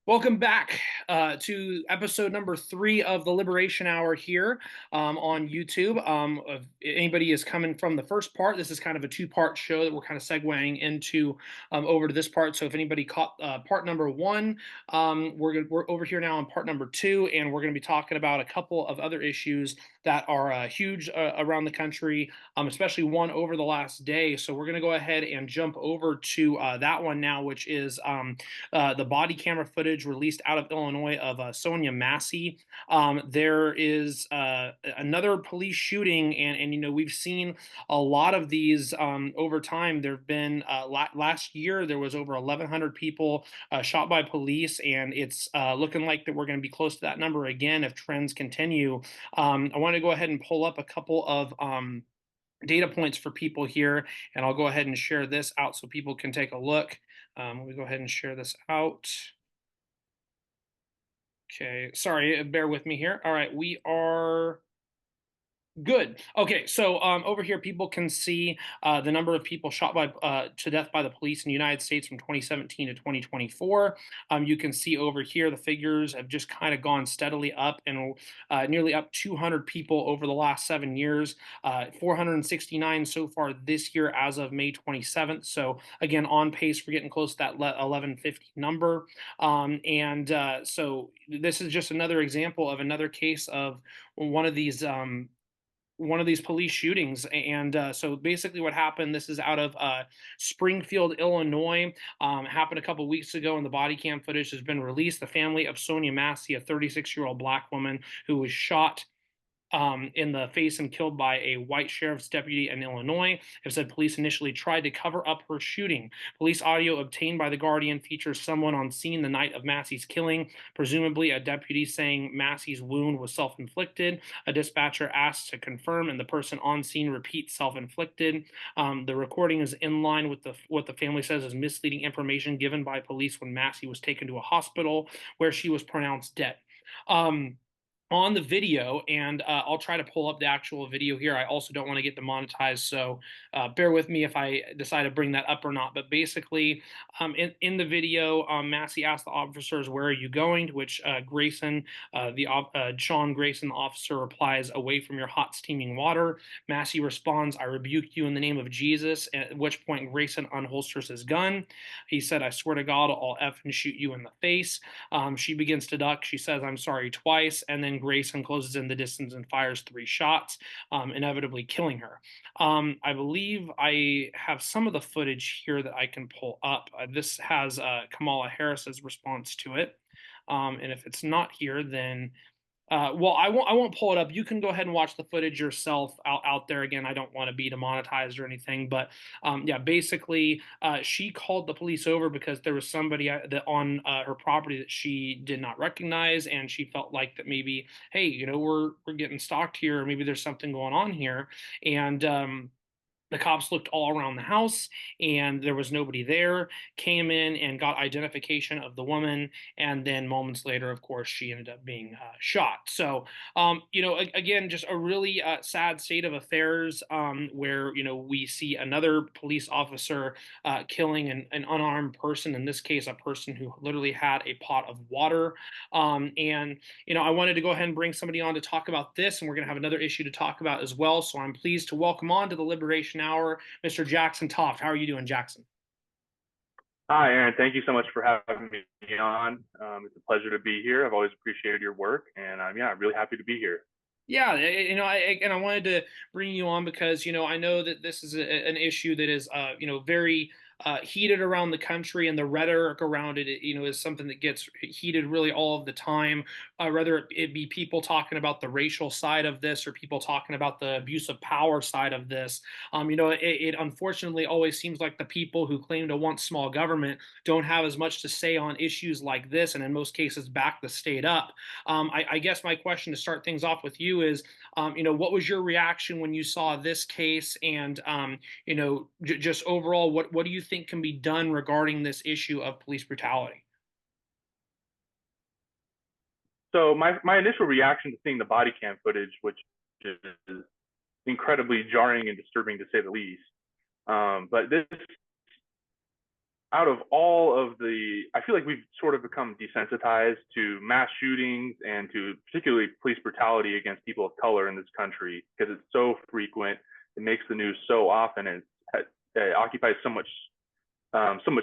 Welcome back to episode number 3 of the Liberation Hour here on YouTube. If anybody is coming from the first part, this is kind of a two-part show that we're kind of segueing into over to this part. So if anybody caught part number 1, we're over here now on part number 2, and we're going to be talking about a couple of other issues that are huge around the country, especially one over the last day. So we're going to go ahead and jump over to that one now, which is the body camera footage released out of Illinois of Sonya Massey. There is another police shooting, and we've seen a lot of these over time. There have been last year there was over 1,100 people shot by police, and it's looking like that we're going to be close to that number again if trends continue. I want to go ahead and pull up a couple of data points for people here, and I'll go ahead and share this out so people can take a look. Let me go ahead and share this out. Okay, sorry, bear with me here. All right, we are good. Okay, so over here, people can see the number of people shot to death by the police in the United States from 2017 to 2024. You can see over here the figures have just kind of gone steadily up, and nearly up 200 people over the last 7 years. 469 so far this year as of May 27th. So again, on pace for getting close to that 1150 number. So this is just another example of another case of one of these police shootings. And so basically what happened, this is out of Springfield, Illinois, happened a couple weeks ago, and the body cam footage has been released. The family of Sonya Massey, a 36-year-old black woman who was shot in the face and killed by a white sheriff's deputy in Illinois, have said police initially tried to cover up her shooting. Police audio obtained by The Guardian features someone on scene the night of Massey's killing, presumably a deputy, saying Massey's wound was self-inflicted. A dispatcher asked to confirm, and the person on scene repeats self-inflicted. The recording is in line with what the family says is misleading information given by police when Massey was taken to a hospital where she was pronounced dead. On the video, and I'll try to pull up the actual video here. I also don't want to get demonetized, so bear with me if I decide to bring that up or not. But basically, in the video, Massey asked the officers, "Where are you going?" To which Sean Grayson, the officer, replies, "Away from your hot steaming water." Massey responds, "I rebuke you in the name of Jesus," at which point Grayson unholsters his gun. He said, "I swear to God, I'll effing shoot you in the face." She begins to duck. She says, "I'm sorry," twice, and then Grayson closes in the distance and fires 3 shots, inevitably killing her. I believe I have some of the footage here that I can pull up. This has Kamala Harris's response to it. And if it's not here, then well, I won't pull it up. You can go ahead and watch the footage yourself out there. Again, I don't want to be demonetized or anything, but yeah, basically, she called the police over because there was somebody that on her property that she did not recognize, and she felt like that maybe, hey, we're getting stalked here, or maybe there's something going on here, and the cops looked all around the house and there was nobody there, came in and got identification of the woman. And then moments later, of course, she ended up being shot. So, again, just a really sad state of affairs where, we see another police officer killing an unarmed person, in this case, a person who literally had a pot of water. I wanted to go ahead and bring somebody on to talk about this, and we're going to have another issue to talk about as well. So I'm pleased to welcome on to the Liberation Hour, Mr. Jackson Tofft. How are you doing, Jackson? Hi, Aaron. Thank you so much for having me on. It's a pleasure to be here. I've always appreciated your work, and I'm really happy to be here. Yeah, I wanted to bring you on because I know that this is an issue that is very heated around the country, and the rhetoric around it, is something that gets heated really all of the time. Whether it be people talking about the racial side of this or people talking about the abuse of power side of this. It unfortunately always seems like the people who claim to want small government don't have as much to say on issues like this, and in most cases back the state up. I guess my question to start things off with you is, what was your reaction when you saw this case, and just overall, what do you think can be done regarding this issue of police brutality? So my initial reaction to seeing the body cam footage, which is incredibly jarring and disturbing to say the least, but this out of all of the, I feel like we've sort of become desensitized to mass shootings and to particularly police brutality against people of color in this country because it's so frequent. It makes the news so often, and it occupies so much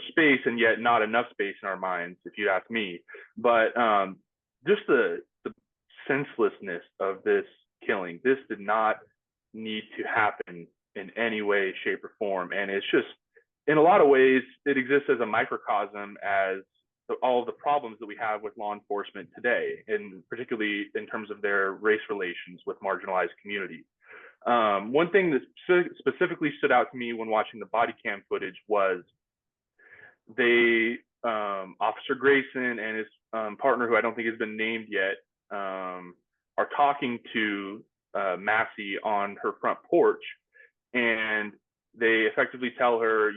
space, and yet not enough space in our minds, if you ask me. But just the senselessness of this killing. This did not need to happen in any way, shape, or form, and it's just in a lot of ways, it exists as a microcosm as all of the problems that we have with law enforcement today, and particularly in terms of their race relations with marginalized communities. One thing that specifically stood out to me when watching the body cam footage was Officer Grayson and his partner, who I don't think has been named yet, are talking to Massey on her front porch, and they effectively tell her,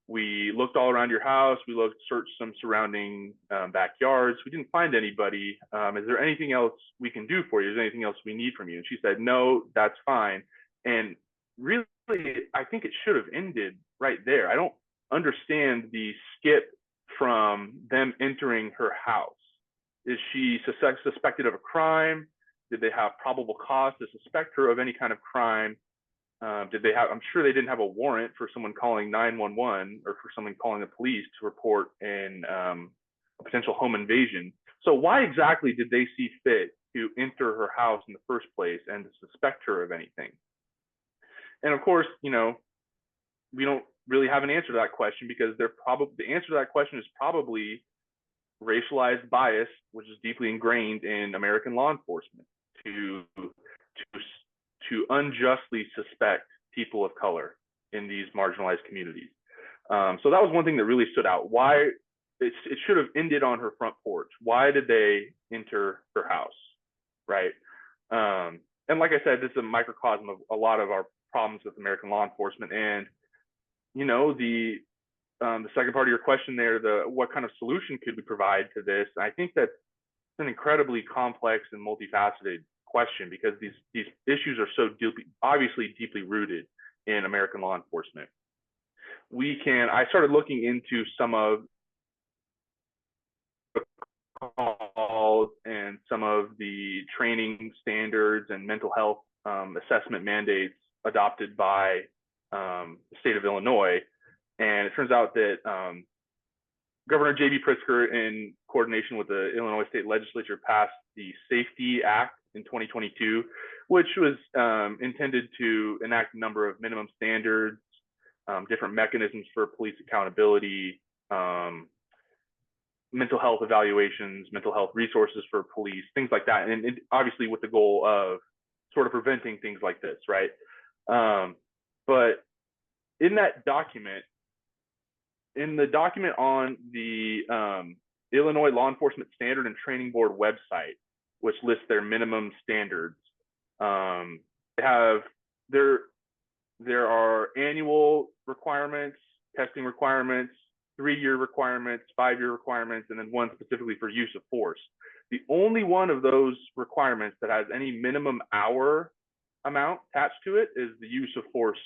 we looked all around your house, searched some surrounding backyards, we didn't find anybody. Is there anything else we can do for you? Is there anything else we need from you? And she said, no, that's fine. And really, I think it should have ended right there. I don't understand the skip from them entering her house. Is she suspected of a crime? Did they have probable cause to suspect her of any kind of crime? I'm sure they didn't have a warrant for someone calling 911 or for someone calling the police to report a potential home invasion. So why exactly did they see fit to enter her house in the first place and to suspect her of anything? And of course, we don't really have an answer to that question, because the answer to that question is probably racialized bias, which is deeply ingrained in American law enforcement to unjustly suspect people of color in these marginalized communities. So that was one thing that really stood out. Why it should have ended on her front porch. Why did they enter her house, right? And like I said, this is a microcosm of a lot of our problems with American law enforcement. And the second part of your question there, what kind of solution could we provide to this? I think that's an incredibly complex and multifaceted question, because these issues are so obviously deeply rooted in American law enforcement. I started looking into some of the calls and some of the training standards and mental health assessment mandates adopted by the state of Illinois. And it turns out that Governor J.B. Pritzker, in coordination with the Illinois State Legislature, passed the Safety Act in 2022, which was intended to enact a number of minimum standards, different mechanisms for police accountability, mental health evaluations, mental health resources for police, things like that. And obviously with the goal of sort of preventing things like this, right? But in that document, in the document on the Illinois Law Enforcement Standard and Training Board website, which lists their minimum standards, there are annual requirements, testing requirements, 3-year requirements, 5-year requirements, and then one specifically for use of force. The only one of those requirements that has any minimum hour amount attached to it is the use of force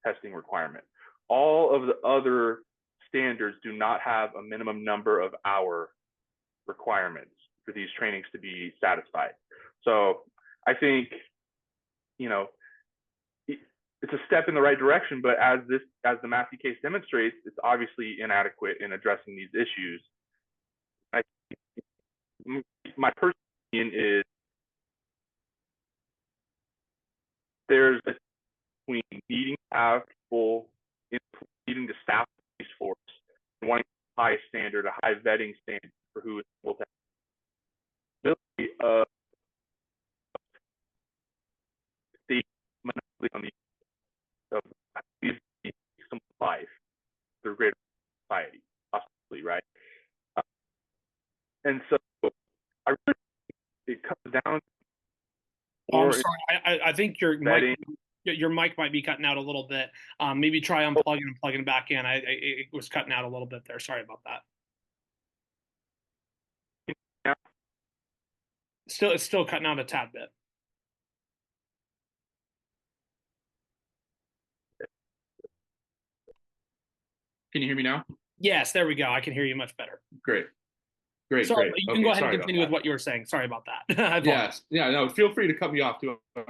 testing requirement. All of the other standards do not have a minimum number of hour requirements for these trainings to be satisfied. So I think, it's a step in the right direction, but as the Massey case demonstrates, it's obviously inadequate in addressing these issues. My personal opinion is there's a between needing to have people, needing to staff the police force, and wanting a high standard, a high vetting standard for who is able to have the ability of state monopoly on the some life through greater society, possibly, right? And so I really it comes down Oh, I'm sorry. I think vetting. your mic might be cutting out a little bit. Maybe try unplugging and plugging it back in. It was cutting out a little bit there. Sorry about that. Yeah. It's still cutting out a tad bit. Can you hear me now? Yes, there we go. I can hear you much better. Great, great, So great. you can go Okay, ahead and sorry about continue with that. what you were saying. Sorry about that. I apologize. Yes, yeah, no, feel free to cut me off too. I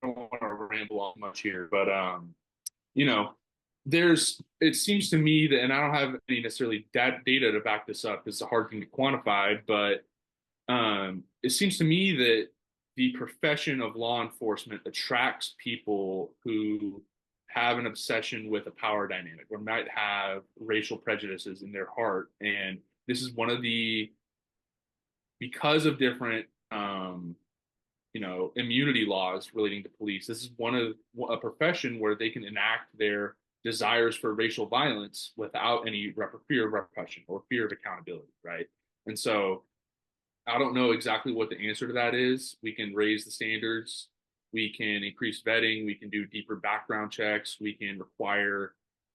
don't want to ramble off much here, but you know, it seems to me that, and I don't have any necessarily data to back this up because it's a hard thing to quantify, but it seems to me that the profession of law enforcement attracts people who have an obsession with a power dynamic or might have racial prejudices in their heart. And this is one of the, because of different, immunity laws relating to police, this is one of a profession where they can enact their desires for racial violence without any fear of repercussion or fear of accountability, right? And so I don't know exactly what the answer to that is. We can raise the standards. We can increase vetting. We can do deeper background checks. We can require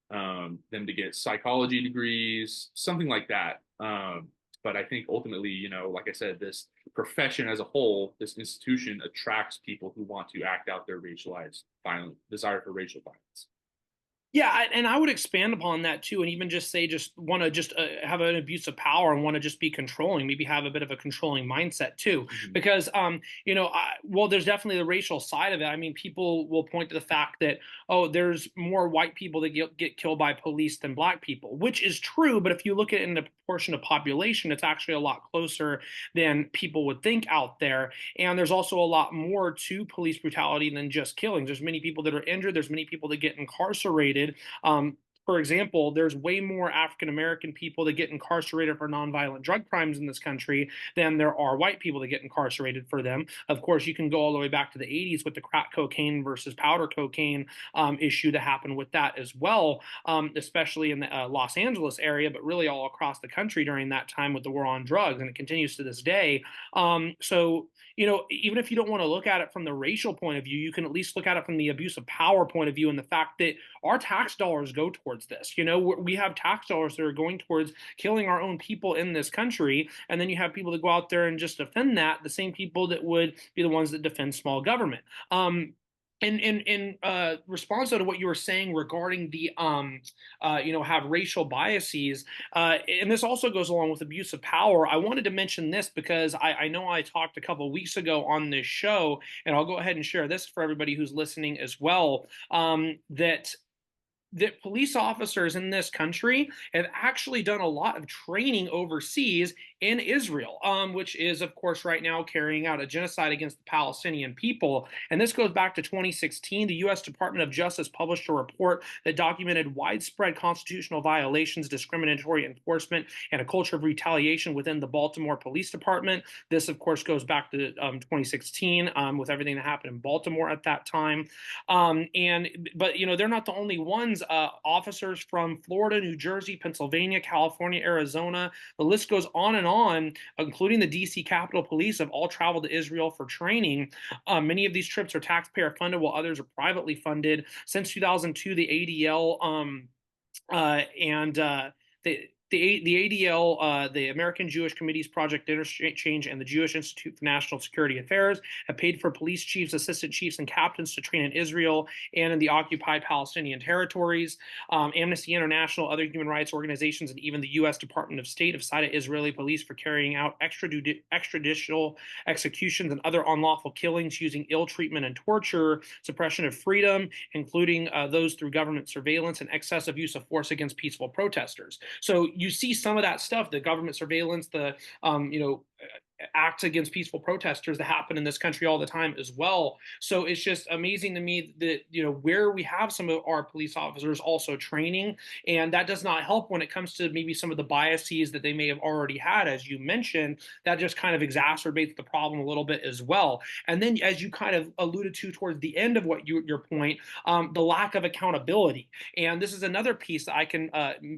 them to get psychology degrees, something like that. But I think ultimately, like I said, this profession as a whole, this institution attracts people who want to act out their racialized violent desire for racial violence. Yeah, and I would expand upon that too, and even just say, just want to just have an abuse of power and want to just be controlling, maybe have a bit of a controlling mindset too, Mhm. because well, there's definitely the racial side of it. I mean, people will point to the fact that, oh, there's more white people that get killed by police than black people, which is true. But if you look at it in the proportion of population, it's actually a lot closer than people would think out there. And there's also a lot more to police brutality than just killings. There's many people that are injured. There's many people that get incarcerated. um, for example, there's way more African American people that get incarcerated for nonviolent drug crimes in this country than there are white people that get incarcerated for them. Of course, you can go all the way back to the 80s with the crack cocaine versus powder cocaine issue that happened with that as well, especially in the Los Angeles area, but really all across the country during that time with the war on drugs, and it continues to this day. So, even if you don't want to look at it from the racial point of view, you can at least look at it from the abuse of power point of view and the fact that our tax dollars go towards this. We have tax dollars that are going towards killing our own people in this country. And then you have people that go out there and just defend that, the same people that would be the ones that defend small government. In response to what you were saying regarding the have racial biases, and this also goes along with abuse of power. I wanted to mention this because I know I talked a couple of weeks ago on this show, and I'll go ahead and share this for everybody who's listening as well. That police officers in this country have actually done a lot of training overseas in Israel, which is, of course, right now carrying out a genocide against the Palestinian people. And this goes back to 2016. The U.S. Department of Justice published a report that documented widespread constitutional violations, discriminatory enforcement, and a culture of retaliation within the Baltimore Police Department. This, of course, goes back to 2016 with everything that happened in Baltimore at that time. But they're not the only ones. Officers from Florida, New Jersey, Pennsylvania, California, Arizona. The list goes on, including the D.C. Capitol Police, have all traveled to Israel for training. Many of these trips are taxpayer funded, while others are privately funded. Since 2002, the ADL and the ADL, the American Jewish Committee's Project Interchange, and the Jewish Institute for National Security Affairs have paid for police chiefs, assistant chiefs, and captains to train in Israel and in the occupied Palestinian territories. Amnesty International, other human rights organizations, and even the U.S. Department of State have cited Israeli police for carrying out extrajudicial executions and other unlawful killings using ill treatment and torture, suppression of freedom, including those through government surveillance and excessive use of force against peaceful protesters. So you see some of that stuff, the government surveillance, the acts against peaceful protesters that happen in this country all the time as well. So it's just amazing to me that where we have some of our police officers also training, and that does not help when it comes to maybe some of the biases that they may have already had, as you mentioned. That just kind of exacerbates the problem a little bit as well. And then, as you kind of alluded to towards the end of your point, the lack of accountability. And this is another piece that I can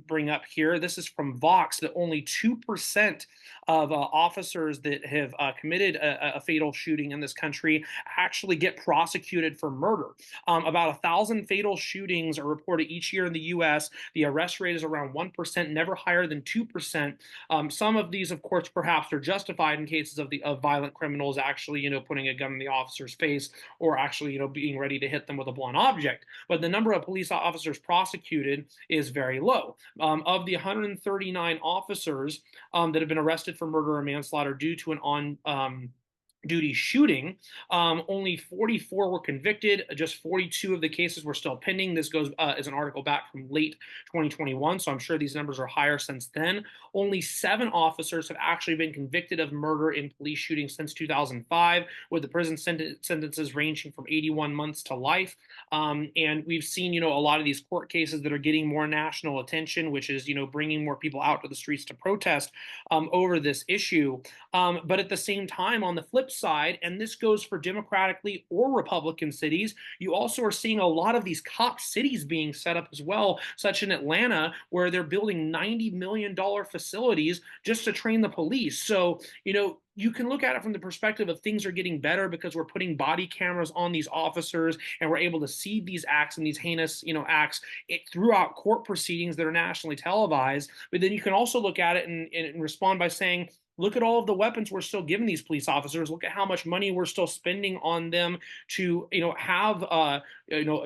bring up here. This is from Vox, that only 2% of officers that that have committed a fatal shooting in this country actually get prosecuted for murder. About 1,000 fatal shootings are reported each year in the U.S. The arrest rate is around 1%, never higher than 2%. Some of these, of course, perhaps are justified in cases of violent criminals actually, putting a gun in the officer's face or actually, being ready to hit them with a blunt object. But the number of police officers prosecuted is very low. Of the 139 officers that have been arrested for murder or manslaughter due to an duty shooting. Only 44 were convicted. Just 42 of the cases were still pending. This goes as an article back from late 2021, so I'm sure these numbers are higher since then. Only 7 officers have actually been convicted of murder in police shootings since 2005, with the prison sentences ranging from 81 months to life. And we've seen, a lot of these court cases that are getting more national attention, which is, bringing more people out to the streets to protest over this issue. But at the same time, on the flip side, and this goes for Democratically or Republican cities, you also are seeing a lot of these cop cities being set up as well, such in Atlanta, where they're building $90 million facilities just to train the police. So, you can look at it from the perspective of things are getting better because we're putting body cameras on these officers and we're able to see these acts and these heinous, acts throughout court proceedings that are nationally televised. But then you can also look at it and respond by saying, look at all of the weapons we're still giving these police officers. Look at how much money we're still spending on them to, have,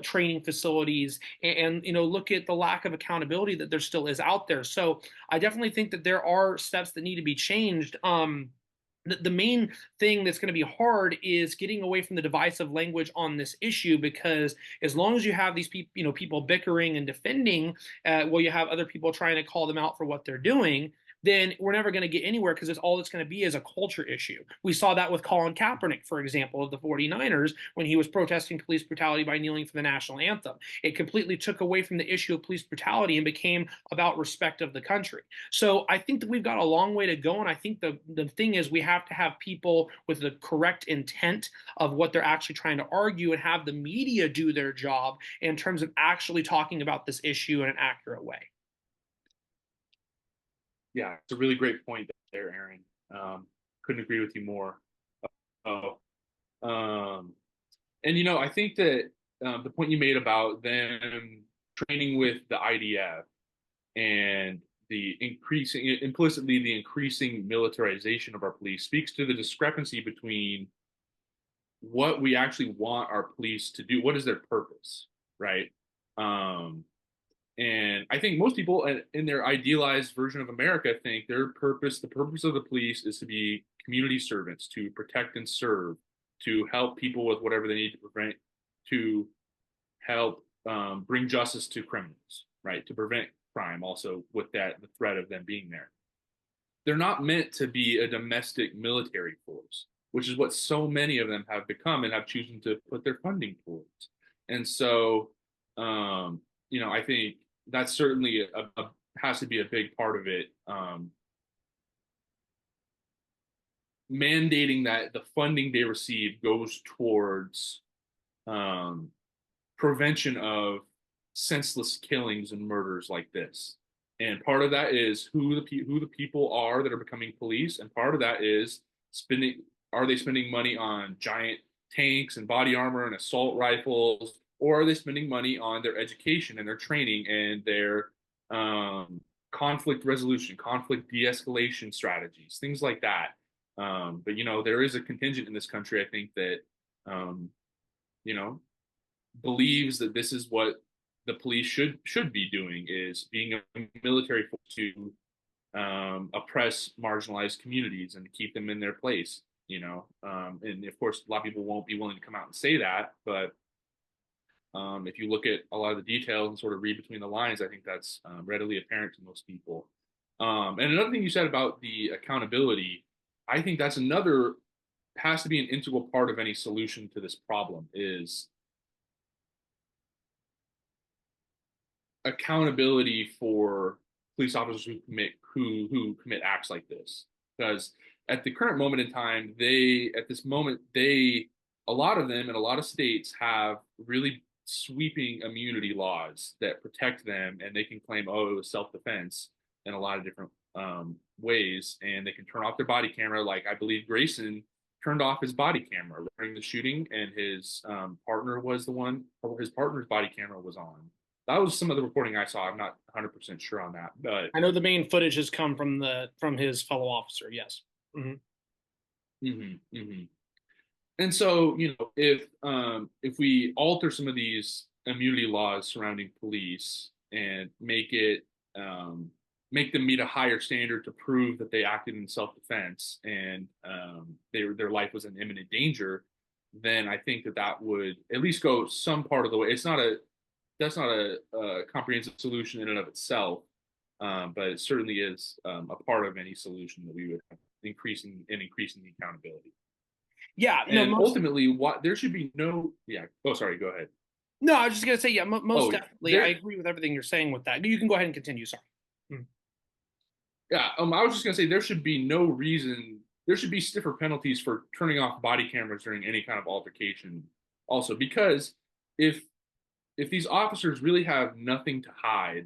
training facilities, and look at the lack of accountability that there still is out there. So I definitely think that there are steps that need to be changed. The main thing that's going to be hard is getting away from the divisive language on this issue, because as long as you have these people, people bickering and defending, while you have other people trying to call them out for what they're doing, then we're never going to get anywhere, because it's all it's going to be is a culture issue. We saw that with Colin Kaepernick, for example, of the 49ers, when he was protesting police brutality by kneeling for the national anthem. It completely took away from the issue of police brutality and became about respect of the country. So I think that we've got a long way to go, and I think the thing is we have to have people with the correct intent of what they're actually trying to argue, and have the media do their job in terms of actually talking about this issue in an accurate way. Yeah, it's a really great point there, Aaron. Couldn't agree with you more. Oh, and I think that the point you made about them training with the IDF and the implicitly the increasing militarization of our police speaks to the discrepancy between what we actually want our police to do. What is their purpose, right? And I think most people in their idealized version of America think the purpose of the police is to be community servants, to protect and serve, to help people with whatever they need to prevent, to help bring justice to criminals, right? To prevent crime, also with the threat of them being there. They're not meant to be a domestic military force, which is what so many of them have become and have chosen to put their funding towards. And so, I think that's certainly has to be a big part of it. Mandating that the funding they receive goes towards prevention of senseless killings and murders like this. And part of that is who the people are that are becoming police, and part of that is are they spending money on giant tanks and body armor and assault rifles, or are they spending money on their education and their training and their conflict resolution, conflict de-escalation strategies, things like that. But there is a contingent in this country, I think, that believes that this is what the police should be doing, is being a military force to oppress marginalized communities and to keep them in their place. And of course, a lot of people won't be willing to come out and say that, but if you look at a lot of the details and sort of read between the lines, I think that's readily apparent to most people. And another thing you said about the accountability, I think that's has to be an integral part of any solution to this problem, is accountability for police officers who commit acts like this. Because at the current moment in time, a lot of them in a lot of states have really sweeping immunity laws that protect them, and they can claim, oh, it was self-defense in a lot of different ways, and they can turn off their body camera. Like I believe Grayson turned off his body camera during the shooting, and his partner was the one. His partner's body camera was on. That was some of the reporting I saw. I'm not 100% sure on that, but I know the main footage has come from his fellow officer. Yes. Mhm. And so, if we alter some of these immunity laws surrounding police and make them meet a higher standard to prove that they acted in self-defense and their life was in imminent danger, then I think that would at least go some part of the way. That's not a comprehensive solution in and of itself, but it certainly is a part of any solution that we would have increasing the accountability. Yeah. No. And ultimately, what there should be no, yeah. Oh, sorry. Go ahead. No. I was just gonna say, yeah. Most Oh, definitely, I agree with everything you're saying with that. You can go ahead and continue. Sorry. Mm. yeah. I was just gonna say there should be no reason. There should be stiffer penalties for turning off body cameras during any kind of altercation. Also, because if these officers really have nothing to hide,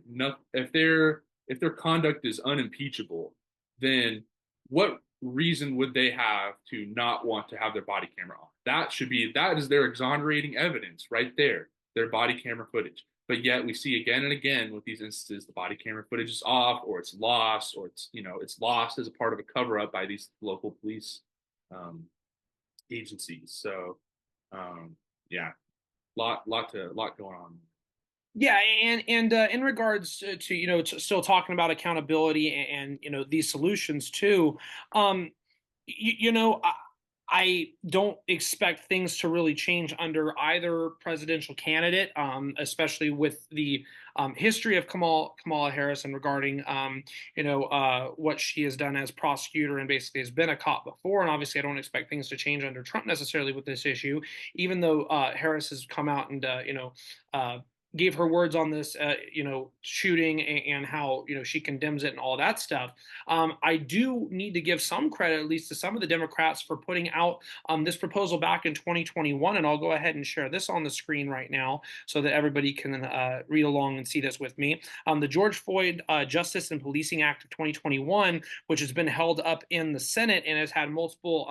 if their conduct is unimpeachable, then what reason would they have to not want to have their body camera on? That is their exonerating evidence right there, their body camera footage. But yet we see again and again with these instances, the body camera footage is off, or it's lost, or it's lost as a part of a cover up by these local police um, agencies. So yeah, lot going on. Yeah, and in regards to still talking about accountability and these solutions too, um, you, you know I, I don't expect things to really change under either presidential candidate, especially with the history of Kamala Harris and regarding what she has done as prosecutor and basically has been a cop before. And obviously, I don't expect things to change under Trump necessarily with this issue, even though Harris has come out and gave her words on this, shooting and how she condemns it and all that stuff. I do need to give some credit, at least to some of the Democrats, for putting out this proposal back in 2021, and I'll go ahead and share this on the screen right now so that everybody can read along and see this with me. The George Floyd Justice and Policing Act of 2021, which has been held up in the Senate and has had multiple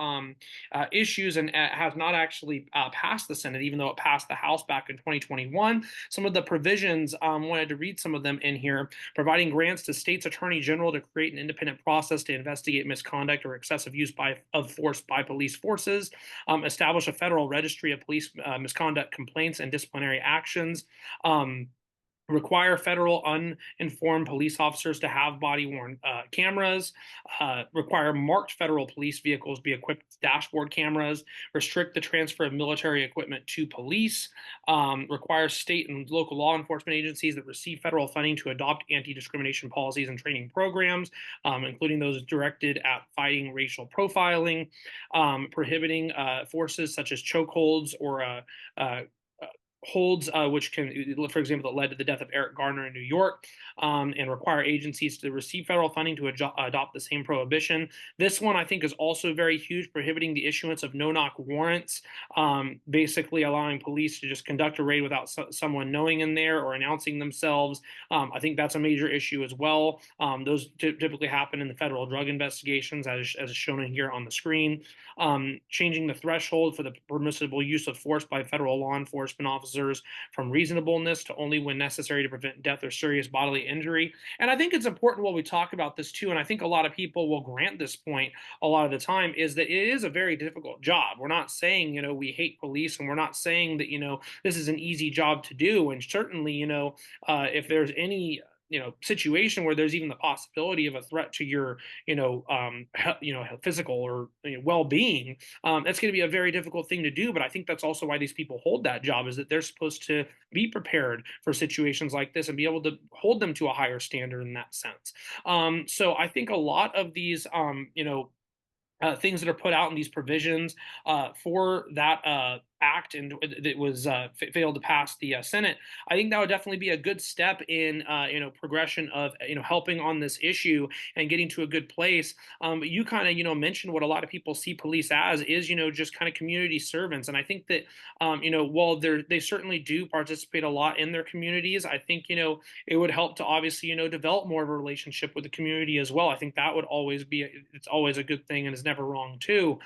issues and has not actually passed the Senate, even though it passed the House back in 2021. Some of the provisions, wanted to read some of them in here: providing grants to state's attorney general to create an independent process to investigate misconduct or excessive use of force by police forces, establish a federal registry of police misconduct complaints and disciplinary actions, require federal uninformed police officers to have body-worn cameras, require marked federal police vehicles be equipped with dashboard cameras, restrict the transfer of military equipment to police, require state and local law enforcement agencies that receive federal funding to adopt anti-discrimination policies and training programs, including those directed at fighting racial profiling, prohibiting forces such as chokeholds or holds, which can, for example, that led to the death of Eric Garner in New York, and require agencies to receive federal funding to adopt the same prohibition. This one, I think, is also very huge, prohibiting the issuance of no-knock warrants, basically allowing police to just conduct a raid without someone knowing in there or announcing themselves. I think that's a major issue as well. Those typically happen in the federal drug investigations, as shown in here on the screen. Changing the threshold for the permissible use of force by federal law enforcement officers from reasonableness to only when necessary to prevent death or serious bodily injury. And I think it's important while we talk about this too, and I think a lot of people will grant this point a lot of the time, is that it is a very difficult job. We're not saying, we hate police, and we're not saying that, this is an easy job to do. And certainly, if there's any situation where there's even the possibility of a threat to your physical or well-being, that's going to be a very difficult thing to do. But I think that's also why these people hold that job, is that they're supposed to be prepared for situations like this and be able to hold them to a higher standard in that sense. So I think a lot of these things that are put out in these provisions for that act and that was failed to pass the Senate. I think that would definitely be a good step in progression of helping on this issue and getting to a good place. You kind of mentioned what a lot of people see police as is just kind of community servants, and I think that while they certainly do participate a lot in their communities, I think it would help to obviously develop more of a relationship with the community as well. I think that would always be it's always a good thing and is never wrong too.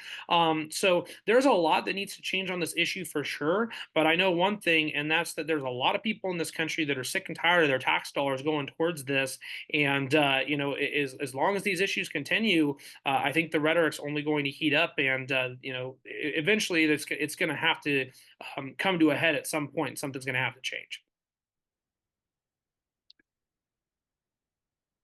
So there's a lot that needs to change on this issue for sure. But I know one thing, and that's that there's a lot of people in this country that are sick and tired of their tax dollars going towards this. And as long as these issues continue, I think the rhetoric's only going to heat up, and eventually it's going to have to come to a head at some point. Something's going to have to change.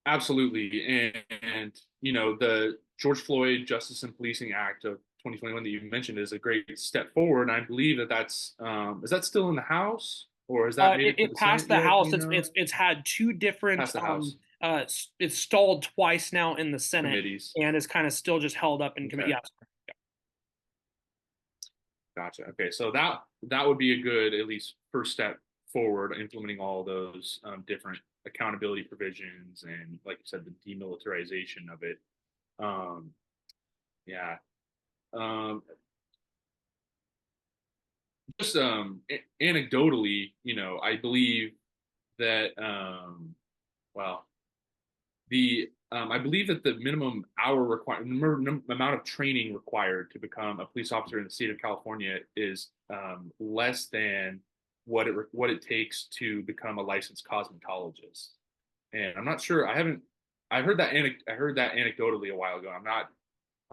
Absolutely. And the George Floyd Justice and Policing Act of 2021 that you mentioned is a great step forward. And I believe that that's is that still in the House, or has that made it to It the passed Senate the yet? Do House. you know? It's had two different. Past the House It's stalled twice now in the Senate, committees. and is kind of still just held up in committee. Okay. Yeah. Gotcha. Okay, so that would be a good at least first step forward, implementing all those different accountability provisions and, like you said, the demilitarization of it. Um, yeah. Um, just anecdotally, I believe that well, the I believe that the minimum hour required amount of training required to become a police officer in the state of California is less than what it takes to become a licensed cosmetologist. And I'm not sure. I heard that anecdotally a while ago. I'm not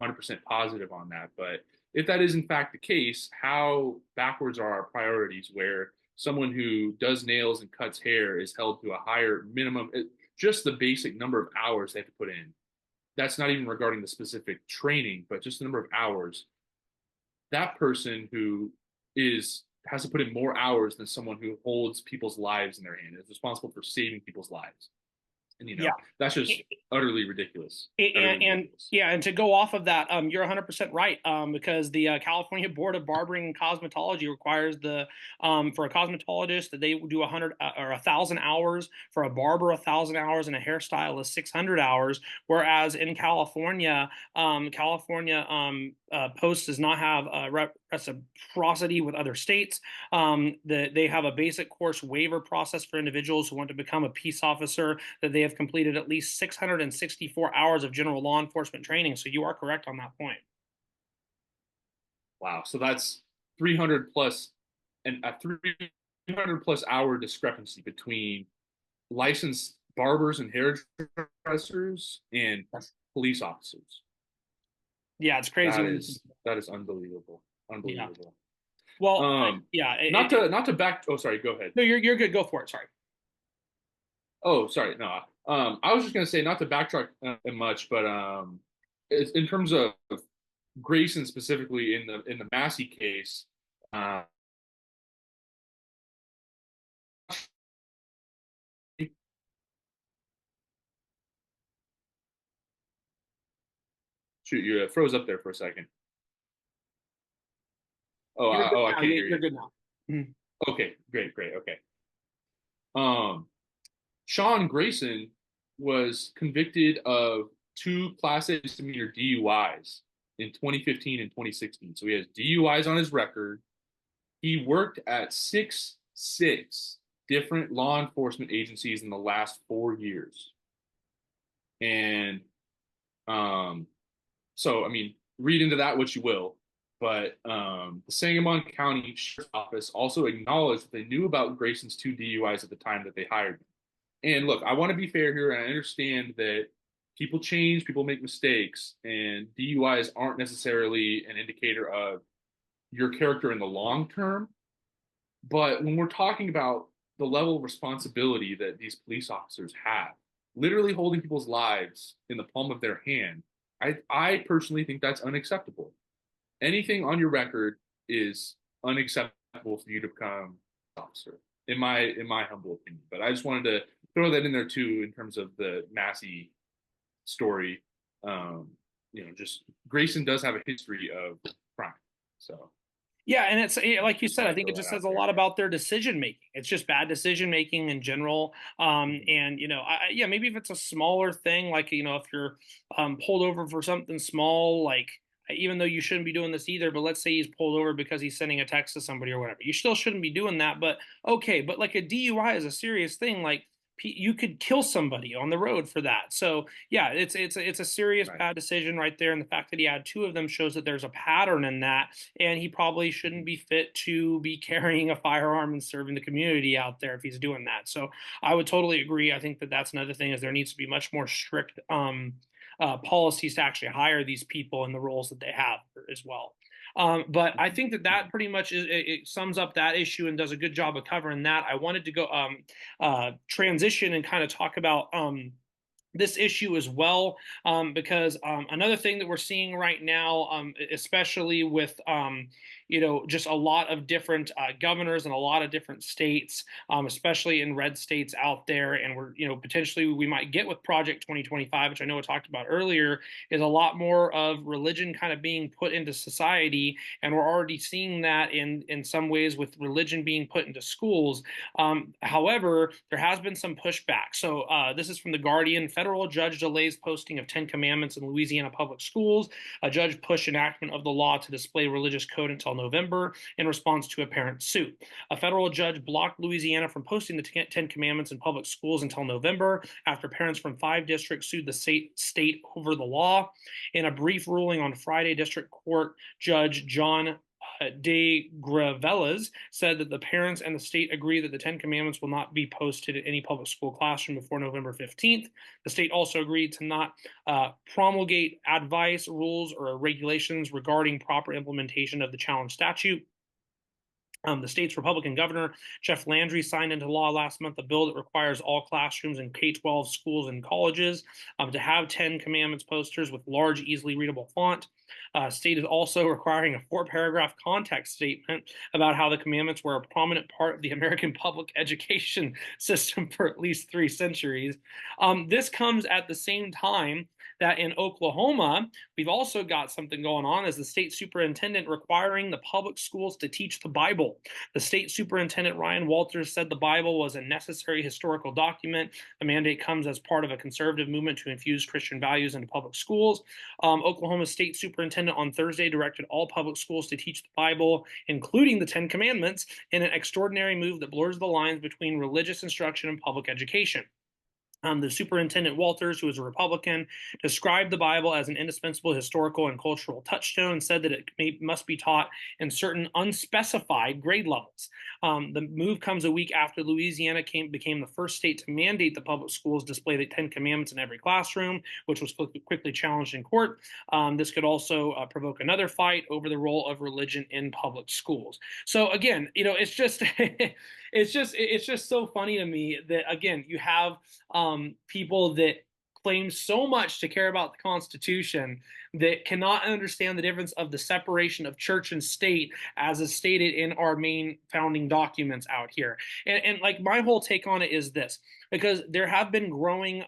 100% positive on that, but if that is in fact the case, how backwards are our priorities where someone who does nails and cuts hair is held to a higher minimum, just the basic number of hours they have to put in. That's not even regarding the specific training, but just the number of hours. That person who has to put in more hours than someone who holds people's lives in their hand, is responsible for saving people's lives. And Yeah. that's just utterly ridiculous. And yeah, and to go off of that, you're 100% right, because the California Board of Barbering and Cosmetology requires for a cosmetologist that they do 100 or 1,000 hours, for a barber 1,000 hours, and a hairstylist 600 hours. Whereas in California, Post does not have reciprocity with other states. They have a basic course waiver process for individuals who want to become a peace officer, that they have completed at least 664 hours of general law enforcement training. So you are correct on that point. Wow. So that's 300 plus and a 300 plus hour discrepancy between licensed barbers and hairdressers and police officers. Yeah, it's crazy. That is unbelievable. Unbelievable. Yeah. Well, not to back. Oh, sorry. Go ahead. No, you're good. Go for it. Sorry. Oh, sorry. No, I was just gonna say, not to backtrack much, but in terms of Grayson specifically in the Massey case, shoot, you froze up there for a second. I can't hear you. You're good now. Mm-hmm. Okay, great, okay. Sean Grayson was convicted of 2 Class A misdemeanor DUIs in 2015 and 2016. So he has DUIs on his record. He worked at six different law enforcement agencies in the last 4 years. And so, I mean, read into that what you will. But the Sangamon County Sheriff's Office also acknowledged that they knew about Grayson's 2 DUIs at the time that they hired him. And look, I want to be fair here, and I understand that people change, people make mistakes, and DUIs aren't necessarily an indicator of your character in the long term. But when we're talking about the level of responsibility that these police officers have, literally holding people's lives in the palm of their hand, I personally think that's unacceptable. Anything on your record is unacceptable for you to become an officer, in my humble opinion. But I just wanted to throw that in there too, in terms of the Massey story. Just Grayson does have a history of crime, so. Yeah, and it's like you said, Thought I I'd think throw it just that out says a there. lot about their decision making. It's just bad decision making in general. Mhm. And yeah, maybe if it's a smaller thing, like if you're pulled over for something small, like even though you shouldn't be doing this either, but let's say he's pulled over because he's sending a text to somebody or whatever, you still shouldn't be doing that. But okay, but like a DUI is a serious thing. Like you could kill somebody on the road for that. So yeah, it's a serious Right. bad decision right there, and the fact that he had two of them shows that there's a pattern in that, and he probably shouldn't Mhm. be fit to be carrying a firearm and serving the community out there if he's doing that. So I would totally agree. I think that that's another thing is there needs to be much more strict policies to actually hire these people in the roles that they have as well. But I Mhm. think that that pretty much it sums up that issue and does a good job of covering that. I wanted to go transition and kind of talk about this issue as well, because another thing that we're seeing right now, especially with just a lot of different governors and a lot of different states, especially in red states out there, and we're potentially we might get with Project 2025, which I know I talked about earlier, is a lot more of religion kind of being put into society, and we're already seeing that in some ways with religion being put into schools. However, there has been some pushback. So this is from the Guardian. Federal judge delays posting of 10 commandments in Louisiana public schools. A judge pushed enactment of the law to display religious code until November in response to a parent suit. A federal judge blocked Louisiana from posting the 10 commandments in public schools until November after parents from 5 districts sued the state over the law. In a brief ruling on Friday, District Court Judge John de Graveles said that the parents and the state agree that the Ten Commandments will not be posted in any public school classroom before November 15th. The state also agreed to not promulgate advice, rules, or regulations regarding proper implementation of the challenge statute. The state's Republican governor, Jeff Landry, signed into law last month a bill that requires all classrooms in K-12 schools and colleges to have 10 commandments posters with large, easily readable font. State is also requiring a 4-paragraph context statement about how the commandments were a prominent part of the American public education system for at least 3 centuries. This comes at the same time that in Oklahoma, we've also got something going on as the state superintendent requiring the public schools to teach the Bible. The state superintendent, Ryan Walters, said the Bible was a necessary historical document. The mandate comes as part of a conservative movement to infuse Christian values into public schools. Oklahoma State Superintendent on Thursday directed all public schools to teach the Bible, including the Ten Commandments, in an extraordinary move that blurs the lines between religious instruction and public education. The superintendent Walters, who is a Republican, described the Bible as an indispensable historical and cultural touchstone and said that it must be taught in certain unspecified grade levels. The move comes a week after Louisiana became the first state to mandate the public schools display the Ten Commandments in every classroom, which was quickly challenged in court. This could also provoke another fight over the role of religion in public schools. So again, it's just it's just so funny to me that again you have people that claim so much to care about the Constitution that cannot understand the difference of the separation of church and state as is stated in our main founding documents out here. And like my whole take on it is this, because there have been growing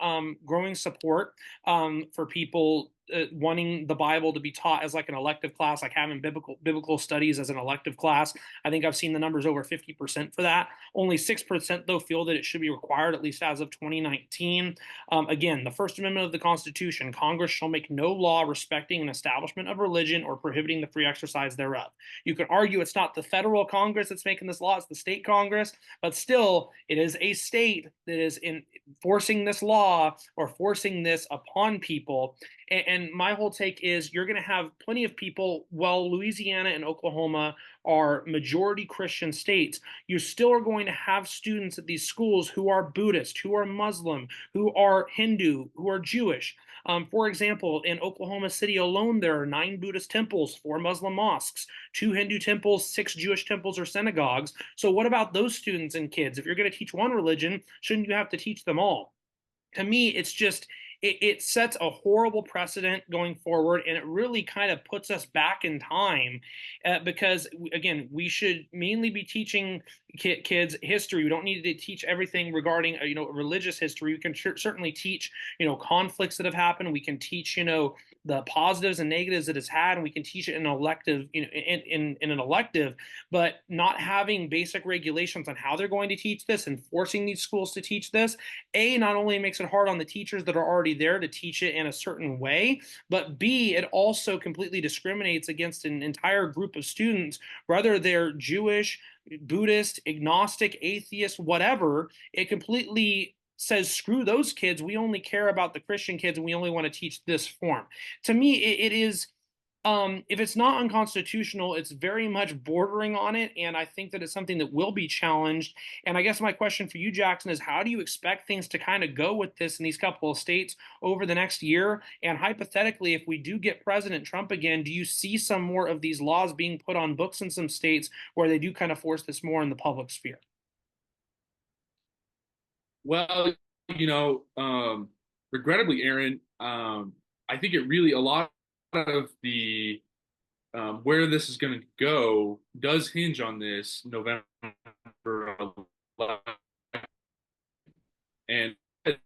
support for people wanting the Bible to be taught as like an elective class, like having biblical studies as an elective class. I think I've seen the numbers over 50% for that. Only 6% though feel that it should be required, at least as of 2019. Again, the First Amendment of the Constitution: Congress shall make no law respecting an establishment of religion or prohibiting the free exercise thereof. You can argue it's not the federal Congress that's making this law; it's the state Congress, but still, it is a state that is enforcing this law or forcing this upon people. And my whole take is you're going to have plenty of people, while Louisiana and Oklahoma are majority Christian states, you still are going to have students at these schools who are Buddhist, who are Muslim, who are Hindu, who are Jewish. For example, in Oklahoma City alone, there are 9 Buddhist temples, 4 Muslim mosques, 2 Hindu temples, 6 Jewish temples or synagogues. So, what about those students and kids? If you're going to teach one religion, shouldn't you have to teach them all? To me, it's just it sets a horrible precedent going forward, and it really kind of puts us back in time, because again, we should mainly be teaching kids history. We don't need to teach everything regarding religious history. We can certainly teach conflicts that have happened. We can teach the positives and negatives it has had, and we can teach it in an elective, in an elective, but not having basic regulations on how they're going to teach this and forcing these schools to teach this, not only makes it hard on the teachers that are already there to teach it in a certain way, but B, it also completely discriminates against an entire group of students, whether they're Jewish, Buddhist, agnostic, atheist, whatever. It completely says, screw those kids. We only care about the Christian kids and we only want to teach this form. To me, it is, if it's not unconstitutional, it's very much bordering on it. And I think that it's something that will be challenged. And I guess my question for you, Jackson, is how do you expect things to kind of go with this in these couple of states over the next year? And hypothetically, if we do get President Trump again, do you see some more of these laws being put on books in some states where they do kind of force this more in the public sphere? Well, regrettably, Aaron, I think it really, a lot of the where this is going to go does hinge on this November election. And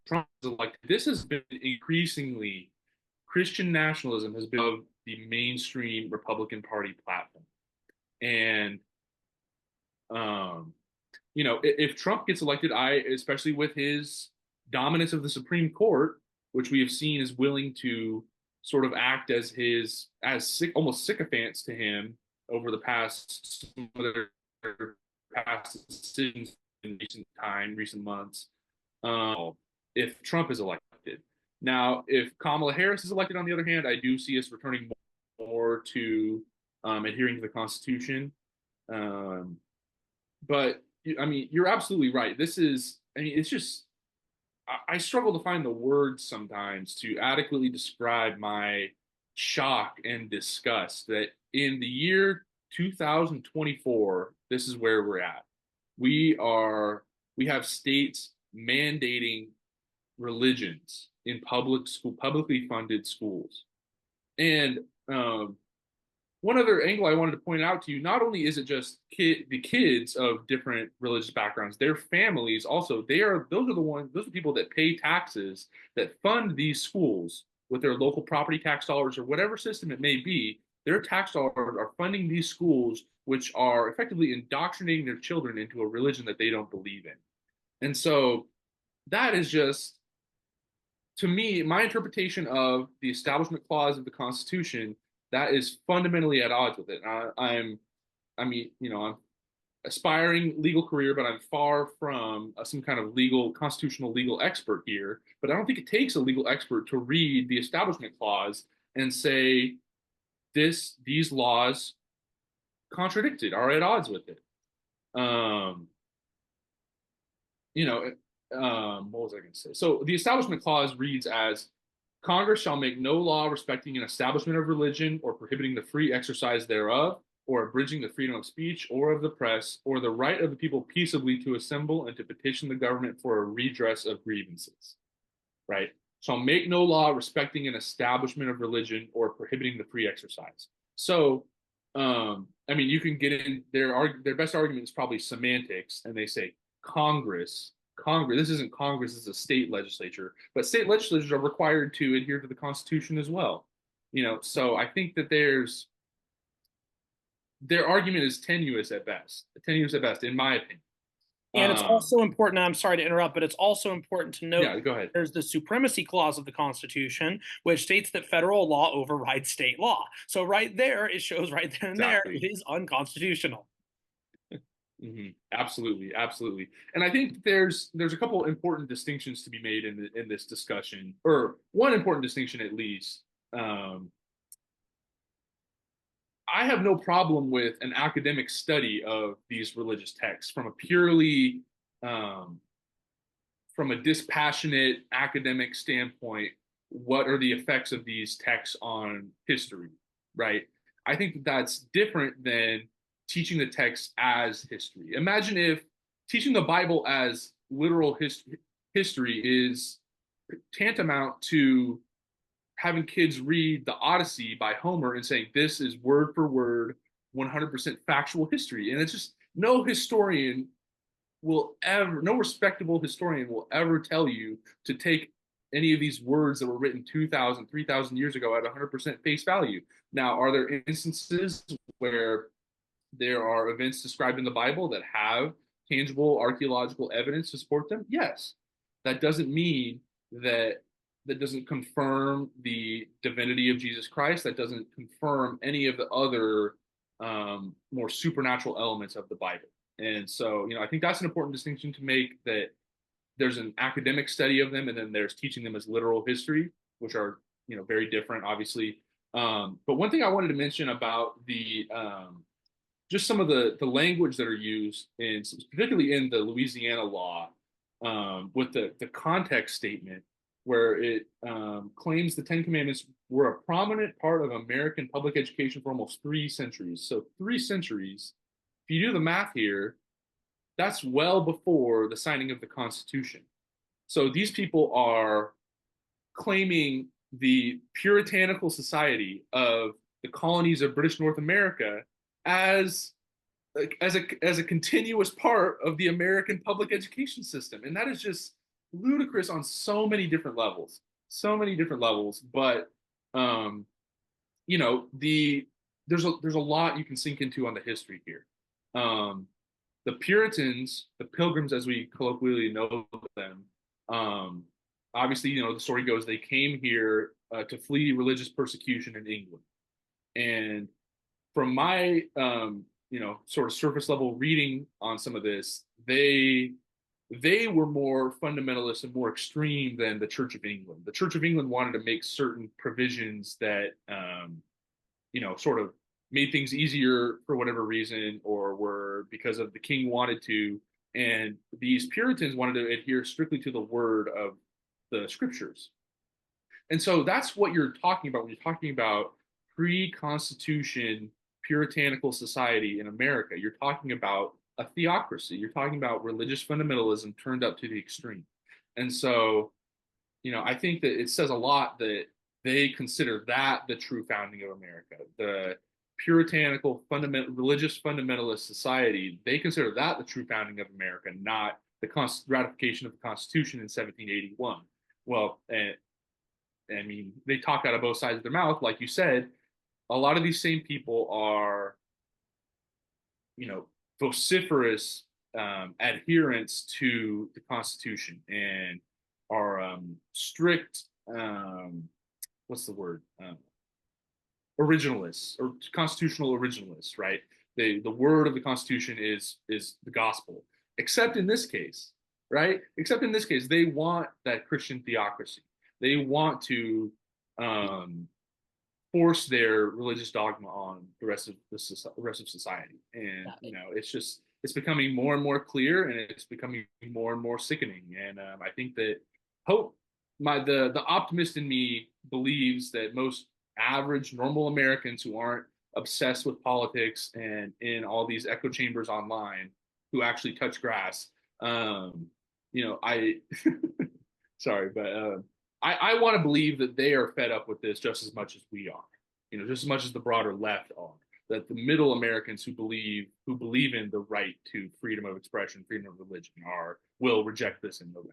Trump is elected, this has been increasingly, Christian nationalism has been of the mainstream Republican Party platform. And if Trump gets elected, especially with his dominance of the Supreme Court, which we have seen is willing to sort of act as almost sycophants to him over the past decisions in recent months. If Trump is elected, now if Kamala Harris is elected, on the other hand, I do see us returning more to adhering to the Constitution. But I mean, you're absolutely right. It's just, I struggle to find the words sometimes to adequately describe my shock and disgust that in the year 2024, this is where we're at. We have states mandating religions in publicly funded schools. And one other angle I wanted to point out to you, not only is it just the kids of different religious backgrounds, their families also, those are the people that pay taxes, that fund these schools with their local property tax dollars or whatever system it may be. Their tax dollars are funding these schools, which are effectively indoctrinating their children into a religion that they don't believe in. And so that is just, to me, my interpretation of the Establishment Clause of the Constitution, that is fundamentally at odds with it. I'm aspiring legal career, but I'm far from some kind of constitutional legal expert here. But I don't think it takes a legal expert to read the Establishment Clause and say these laws contradicted, are at odds with it. What was I going to say? So the Establishment Clause reads as, Congress shall make no law respecting an establishment of religion or prohibiting the free exercise thereof, or abridging the freedom of speech or of the press, or the right of the people peaceably to assemble and to petition the government for a redress of grievances. Right? Shall make no law respecting an establishment of religion or prohibiting the free exercise. So, you can get in their best argument is probably semantics, and they say Congress, this isn't Congress, this is a state legislature, but state legislatures are required to adhere to the Constitution as well. So I think that their argument is tenuous at best, in my opinion. And it's also important, I'm sorry to interrupt, but it's also important to note, yeah, go ahead. There's the Supremacy Clause of the Constitution, which states that federal law overrides state law. So right there, it shows right then and exactly. There, it is unconstitutional. Mm-hmm. Absolutely. And I think there's a couple important distinctions to be made in this discussion, or one important distinction at least. I have no problem with an academic study of these religious texts from a purely from a dispassionate academic standpoint. What are the effects of these texts on history, right? I think that that's different than teaching the text as history. Imagine if teaching the Bible as literal history is tantamount to having kids read the Odyssey by Homer and saying this is word for word 100% factual history. And it's just, no respectable historian will ever tell you to take any of these words that were written 2,000, 3,000 years ago at 100% face value. Now, are there instances where there are events described in the Bible that have tangible archaeological evidence to support them? Yes. That doesn't mean that that doesn't confirm the divinity of Jesus Christ. That doesn't confirm any of the other more supernatural elements of the Bible. And so, I think that's an important distinction to make, that there's an academic study of them, and then there's teaching them as literal history, which are, very different, obviously. But one thing I wanted to mention about the just some of the language that are used in, particularly in the Louisiana law, with the context statement, where it claims the Ten Commandments were a prominent part of American public education for almost 3 centuries. So 3 centuries, if you do the math here, that's well before the signing of the Constitution. So these people are claiming the puritanical society of the colonies of British North America as a continuous part of the American public education system, and that is just ludicrous on so many different levels, But there's a lot you can sink into on the history here. The Puritans, the Pilgrims, as we colloquially know them, obviously, the story goes they came here to flee religious persecution in England, and from my sort of surface level reading on some of this, they were more fundamentalist and more extreme than the Church of England. The Church of England wanted to make certain provisions that sort of made things easier for whatever reason, or were because of the king wanted to, and these Puritans wanted to adhere strictly to the word of the scriptures. And so that's what you're talking about when you're talking about pre-Constitution puritanical society in America. You're talking about a theocracy. You're talking about religious fundamentalism turned up to the extreme. And so, I think that it says a lot that they consider that the true founding of America. The puritanical religious fundamentalist society, they consider that the true founding of America, not the ratification of the Constitution in 1781. Well, I mean, they talk out of both sides of their mouth, like you said. A lot of these same people are, vociferous adherents to the Constitution, and are strict, what's the word? Originalists, or constitutional originalists, right? The word of the Constitution is the gospel, except in this case, right? Except in this case, they want that Christian theocracy. They want to force their religious dogma on the rest of society, and it's becoming more and more clear, and it's becoming more and more sickening. And I think that the optimist in me believes that most average normal Americans who aren't obsessed with politics and in all these echo chambers online, who actually touch grass, I sorry, but I want to believe that they are fed up with this just as much as we are, just as much as the broader left are. That the middle Americans who believe in the right to freedom of expression, freedom of religion, will reject this in the way.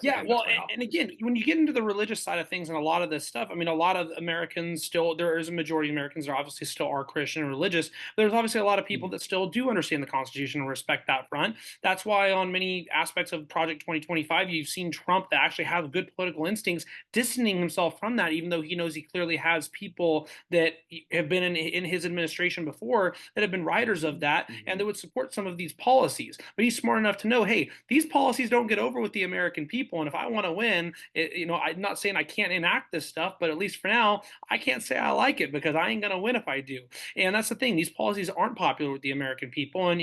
Yeah, well, and again, when you get into the religious side of things and a lot of this stuff, I mean, a lot of Americans still, there is a majority of Americans that obviously still are Christian and religious. There's obviously a lot of people that still do understand the Constitution and respect that front. That's why on many aspects of Project 2025, you've seen Trump that actually have good political instincts distancing himself from that, even though he knows he clearly has people that have been in his administration before that have been writers of that and that would support some of these policies. But he's smart enough to know, hey, these policies don't get over with the American people. And if I want to win, I'm not saying I can't enact this stuff, but at least for now, I can't say I like it because I ain't going to win if I do. And that's the thing. These policies aren't popular with the American people. And,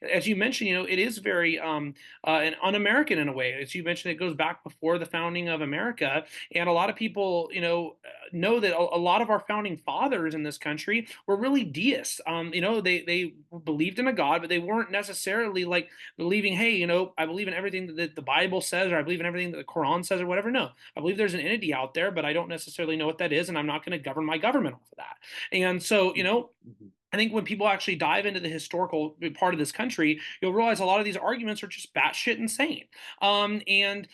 as you mentioned, it is very un-American in a way. As you mentioned, it goes back before the founding of America. And a lot of people, know that a lot of our founding fathers in this country were really deists. They believed in a God, but they weren't necessarily like believing, hey, I believe in everything that the Bible says, or I believe in everything that the Quran says, or whatever. No, I believe there's an entity out there, but I don't necessarily know what that is, and I'm not going to govern my government off of that. And so, I think when people actually dive into the historical part of this country, you'll realize a lot of these arguments are just batshit insane. And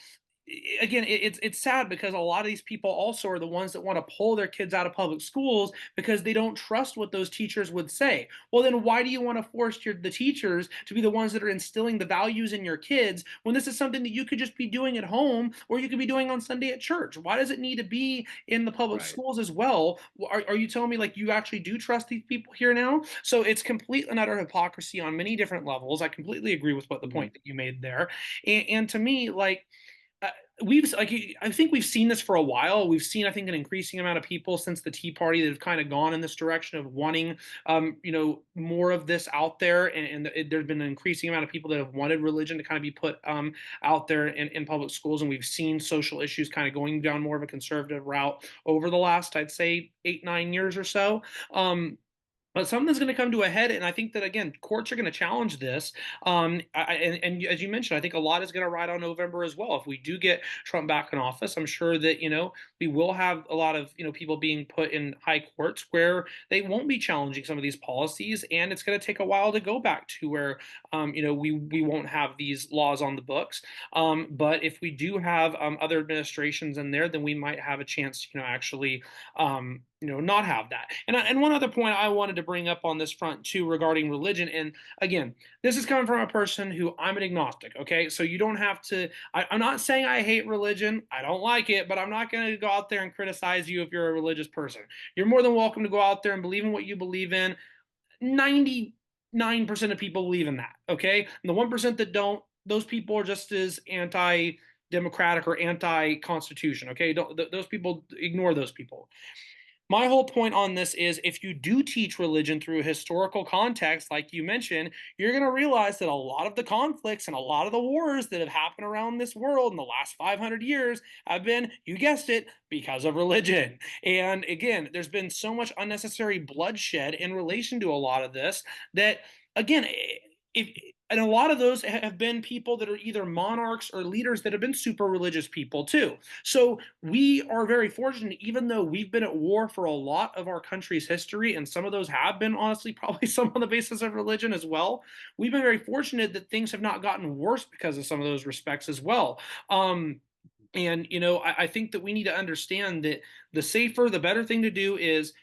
again, it's sad because a lot of these people also are the ones that want to pull their kids out of public schools because they don't trust what those teachers would say. Well, then why do you want to force the teachers to be the ones that are instilling the values in your kids when this is something that you could just be doing at home or you could be doing on Sunday at church? Why does it need to be in the public Right. schools as well? Are you telling me like you actually do trust these people here now? So it's complete and utter hypocrisy on many different levels. I completely agree with what the Mhm. point that you made there. And to me, like, uh, we've like I think we've seen this for a while. We've seen, I think, an increasing amount of people since the Tea Party that have kind of gone in this direction of wanting, more of this out there, and there's been an increasing amount of people that have wanted religion to kind of be put out there in public schools, and we've seen social issues kind of going down more of a conservative route over the last, I'd say, 8 9 years or so. But something's going to come to a head, and I think that again, courts are going to challenge this. And as you mentioned, I think a lot is going to ride on November as well. If we do get Trump back in office, I'm sure that we will have a lot of people being put in high courts where they won't be challenging some of these policies, and it's going to take a while to go back to where we won't have these laws on the books. But if we do have other administrations in there, then we might have a chance to actually not have that. And one other point I wanted to bring up on this front too regarding religion. And again, this is coming from a person who I'm an agnostic. Okay, so you don't have to. I'm not saying I hate religion. I don't like it, but I'm not going to go out there and criticize you if you're a religious person. You're more than welcome to go out there and believe in what you believe in. 99% of people believe in that. Okay, and the 1% that don't, those people are just as anti-democratic or anti-constitution. Okay, don't those people, ignore those people. My whole point on this is if you do teach religion through a historical context, like you mentioned, you're going to realize that a lot of the conflicts and a lot of the wars that have happened around this world in the last 500 years have been, you guessed it, because of religion. And again, there's been so much unnecessary bloodshed in relation to a lot of this that, again, if and a lot of those have been people that are either monarchs or leaders that have been super religious people too. So we are very fortunate, even though we've been at war for a lot of our country's history, and some of those have been honestly probably some on the basis of religion as well. We've been very fortunate that things have not gotten worse because of some of those respects as well. And I think that we need to understand that the safer, the better thing to do is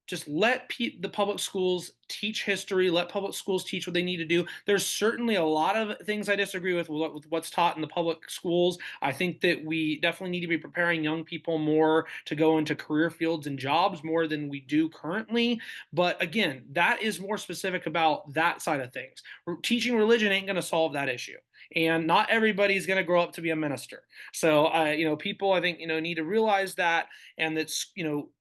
just let the public schools teach history, let public schools teach what they need to do. There's certainly a lot of things I disagree with what's taught in the public schools. I think that we definitely need to be preparing young people more to go into career fields and jobs more than we do currently. But again, that is more specific about that side of things. Teaching religion ain't going to solve that issue. And not everybody's going to grow up to be a minister. So, people, I think, need to realize that, and that's,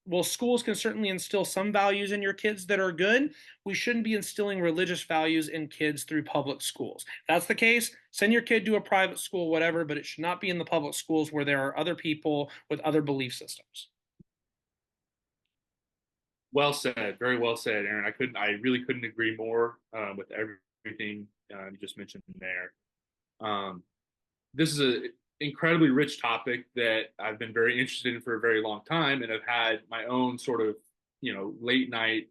well, schools can certainly instill some values in your kids that are good. We shouldn't be instilling religious values in kids through public schools. If that's the case, send your kid to a private school, whatever, but it should not be in the public schools where there are other people with other belief systems. Well said. Very well said, Aaron. I really couldn't agree more with everything you just mentioned there. Um, this is an incredibly rich topic that I've been very interested in for a very long time, and I've had my own sort of, late night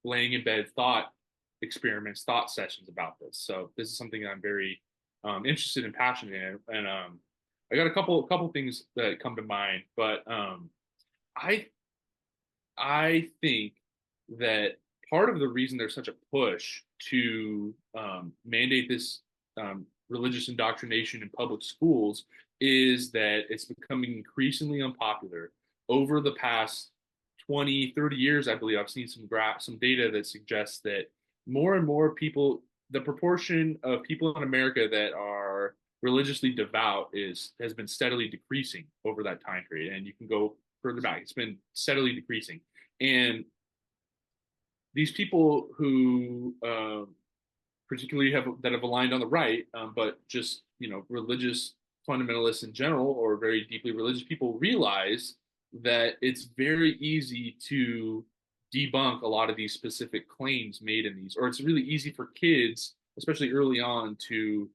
laying in bed thought sessions about this. So this is something that I'm very interested and passionate in, and I got a couple things that come to mind, but I I think that part of the reason there's such a push to mandate this religious indoctrination in public schools is that it's becoming increasingly unpopular. Over the past 20, 30 years, I believe I've seen some data that suggests that more and more people, the proportion of people in America that are religiously devout has been steadily decreasing over that time period. And you can go further back; it's been steadily decreasing. And these people who particularly have aligned on the right, but just religious fundamentalists in general or very deeply religious people realize that it's very easy to debunk a lot of these specific claims made in these, or it's really easy for kids, especially early on, to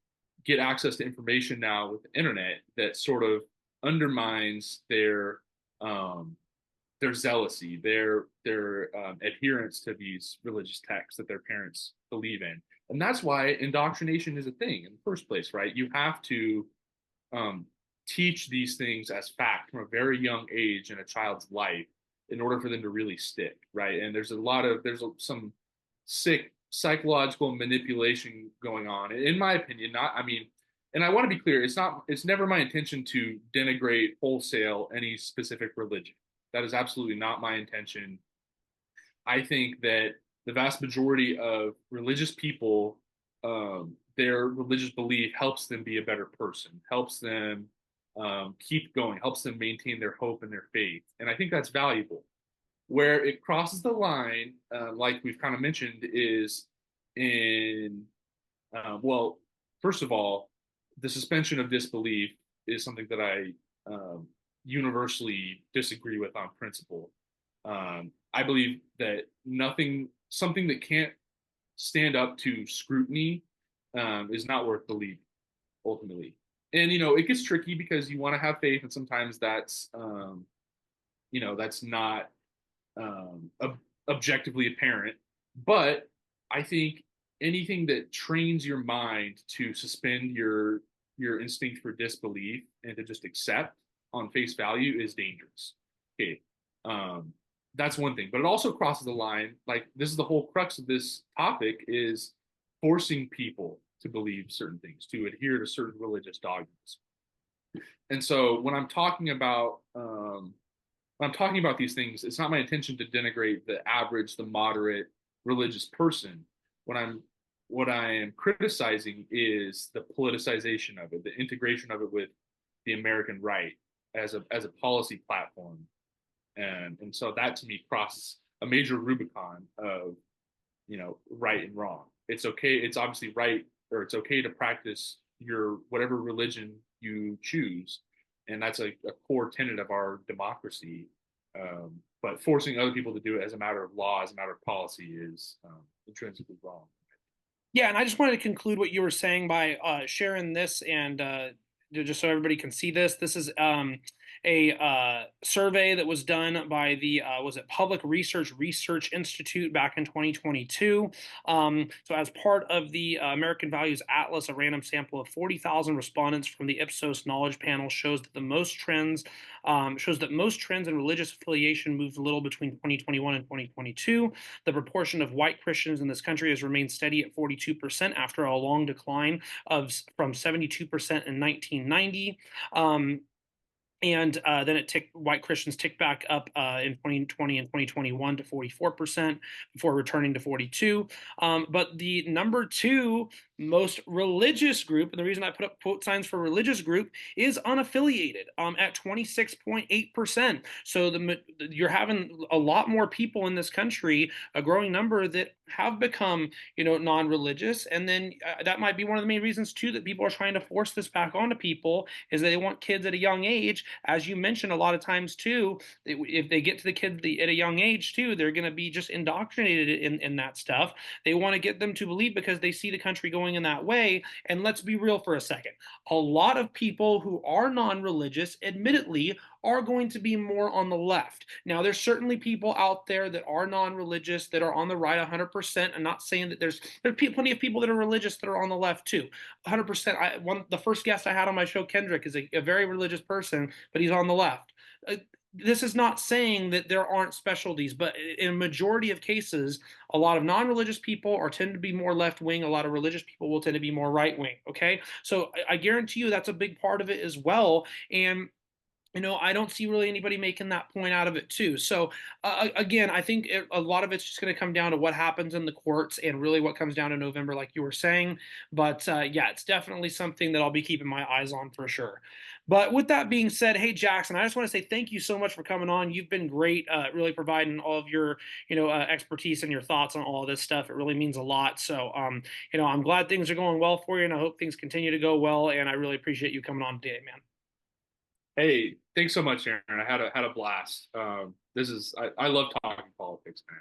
get access to information now with the internet that sort of undermines um, their zealousy, their adherence to these religious texts that their parents believe in, and that's why indoctrination is a thing in the first place, right? You have to teach these things as fact from a very young age in a child's life in order for them to really stick, right? And there's some sick psychological manipulation going on, in my opinion. Not, I mean, and I want to be clear, it's never my intention to denigrate wholesale any specific religion. That is absolutely not my intention. I think that the vast majority of religious people, their religious belief helps them be a better person, helps them keep going, helps them maintain their hope and their faith. And I think that's valuable. Where it crosses the line, like we've kind of mentioned, is in, well, first of all, the suspension of disbelief is something that I universally disagree with on principle. I believe that something that can't stand up to scrutiny is not worth believing, ultimately. And it gets tricky because you want to have faith, and sometimes that's not objectively apparent. But I think anything that trains your mind to suspend your instinct for disbelief and to just accept on face value is dangerous. Okay. That's one thing, but it also crosses the line. Like, this is the whole crux of this topic, is forcing people to believe certain things, to adhere to certain religious dogmas. And so when I'm talking about these things, it's not my intention to denigrate the average, the moderate religious person. What I am criticizing is the politicization of it, the integration of it with the American right as a policy platform. And so that, to me, crosses a major Rubicon of, right and wrong. It's okay. It's obviously right, or it's okay to practice your whatever religion you choose, and that's a core tenet of our democracy. But forcing other people to do it as a matter of law, as a matter of policy, is intrinsically wrong. Yeah, and I just wanted to conclude what you were saying by sharing this, and just so everybody can see this. This is a survey that was done by the was it Public Research Institute back in 2022. So as part of the American Values Atlas, a random sample of 40,000 respondents from the Ipsos Knowledge Panel shows that most trends in religious affiliation moved a little between 2021 and 2022. The proportion of white Christians in this country has remained steady at 42% after a long decline from 72% in 1990. And then white Christians ticked back up in 2020 and 2021 to 44% before returning to 42. But the number two most religious group, and the reason I put up quote signs for religious group, is unaffiliated at 26.8%. So you're having a lot more people in this country, a growing number, that have become, non-religious. And then that might be one of the main reasons too that people are trying to force this back onto people, is they want kids at a young age. As you mentioned, a lot of times too, if they get to the kids at a young age too, they're going to be just indoctrinated in that stuff. They want to get them to believe because they see the country going in that way. And let's be real for a second. A lot of people who are non-religious, admittedly, are going to be more on the left. Now, there's certainly people out there that are non-religious that are on the right 100%. I'm not saying that there's plenty of people that are religious that are on the left too. 100%. The first guest I had on my show, Kendrick, is a very religious person, but he's on the left. This is not saying that there aren't specialties, but in a majority of cases, a lot of non-religious people tend to be more left-wing. A lot of religious people will tend to be more right-wing. Okay, so I guarantee you that's a big part of it as well. And I don't see really anybody making that point out of it too. So again, I think a lot of it's just going to come down to what happens in the courts, and really what comes down in November, like you were saying. But yeah, it's definitely something that I'll be keeping my eyes on for sure. But with that being said, hey Jackson, I just want to say thank you so much for coming on. You've been great, really providing all of your expertise and your thoughts on all of this stuff. It really means a lot. So I'm glad things are going well for you, and I hope things continue to go well. And I really appreciate you coming on today, man. Hey, thanks so much, Aaron. I had a blast. I love talking politics, man.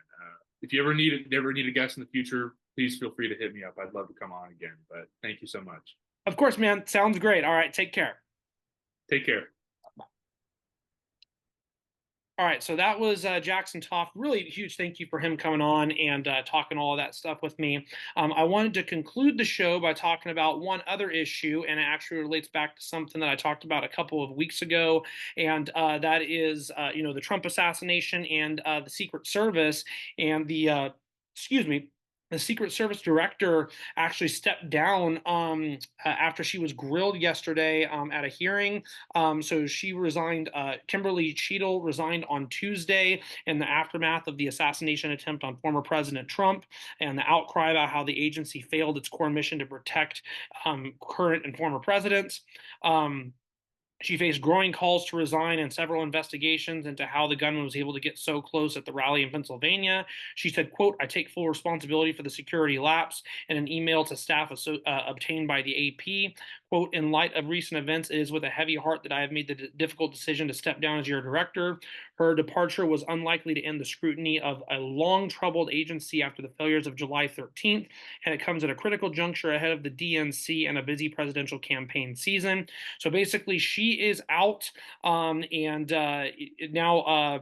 If you ever need a guest in the future, please feel free to hit me up. I'd love to come on again. But thank you so much. Of course, man. Sounds great. All right, take care. Take care. All right, so that was Jackson Tofft. Really huge thank you for him coming on and talking all of that stuff with me. I wanted to conclude the show by talking about one other issue, and it actually relates back to something that I talked about a couple of weeks ago, and that is, the Trump assassination and the Secret Service and excuse me, the Secret Service director actually stepped down after she was grilled yesterday at a hearing. So she resigned. Kimberly Cheatle resigned on Tuesday in the aftermath of the assassination attempt on former President Trump and the outcry about how the agency failed its core mission to protect current and former presidents. She faced growing calls to resign and several investigations into how the gunman was able to get so close at the rally in Pennsylvania. She said, quote, I take full responsibility for the security lapse in an email to staff obtained by the AP. Quote, in light of recent events, it is with a heavy heart that I have made the difficult decision to step down as your director. Her departure was unlikely to end the scrutiny of a long troubled agency after the failures of July 13th, and it comes at a critical juncture ahead of the DNC and a busy presidential campaign season. So basically, she is out, and now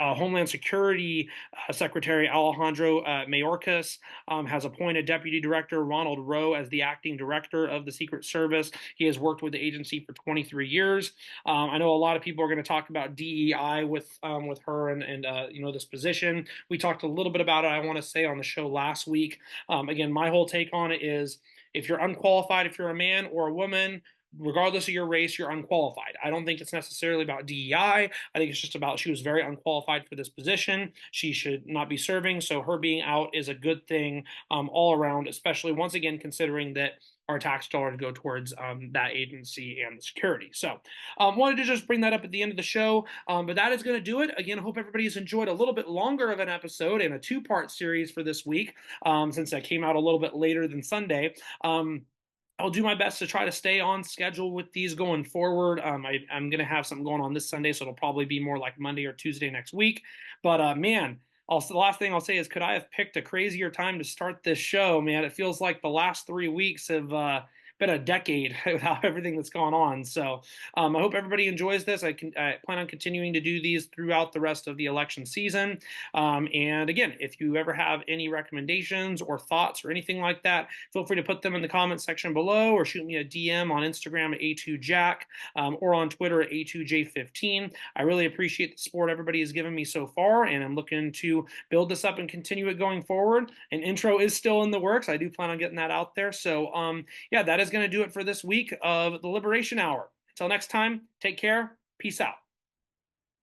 Homeland Security Secretary Alejandro Mayorkas has appointed Deputy Director Ronald Rowe as the acting director of the Secret Service. He has worked with the agency for 23 years. I know a lot of people are going to talk about DEI with her and this position. We talked a little bit about it, I want to say, on the show last week. Again, my whole take on it is if you're unqualified, if you're a man or a woman, regardless of your race, you're unqualified. I don't think it's necessarily about DEI. I think it's just about she was very unqualified for this position. She should not be serving. So her being out is a good thing all around, especially once again, considering that our tax dollars go towards that agency and the security. So wanted to just bring that up at the end of the show. But that is going to do it. Again, I hope everybody has enjoyed a little bit longer of an episode and a two-part series for this week since I came out a little bit later than Sunday. I'll do my best to try to stay on schedule with these going forward. I'm going to have something going on this Sunday, so it'll probably be more like Monday or Tuesday next week. But man, also the last thing I'll say is, could I have picked a crazier time to start this show? Man, it feels like the last 3 weeks have been a decade without everything that's gone on. So I hope everybody enjoys this. I plan on continuing to do these throughout the rest of the election season. And again, if you ever have any recommendations or thoughts or anything like that, feel free to put them in the comment section below or shoot me a DM on Instagram at A2Jack or on Twitter at A2J15. I really appreciate the support everybody has given me so far, and I'm looking to build this up and continue it going forward. An intro is still in the works. I do plan on getting that out there. So yeah, that is going to do it for this week of the Liberation Hour. Until next time, take care. Peace out.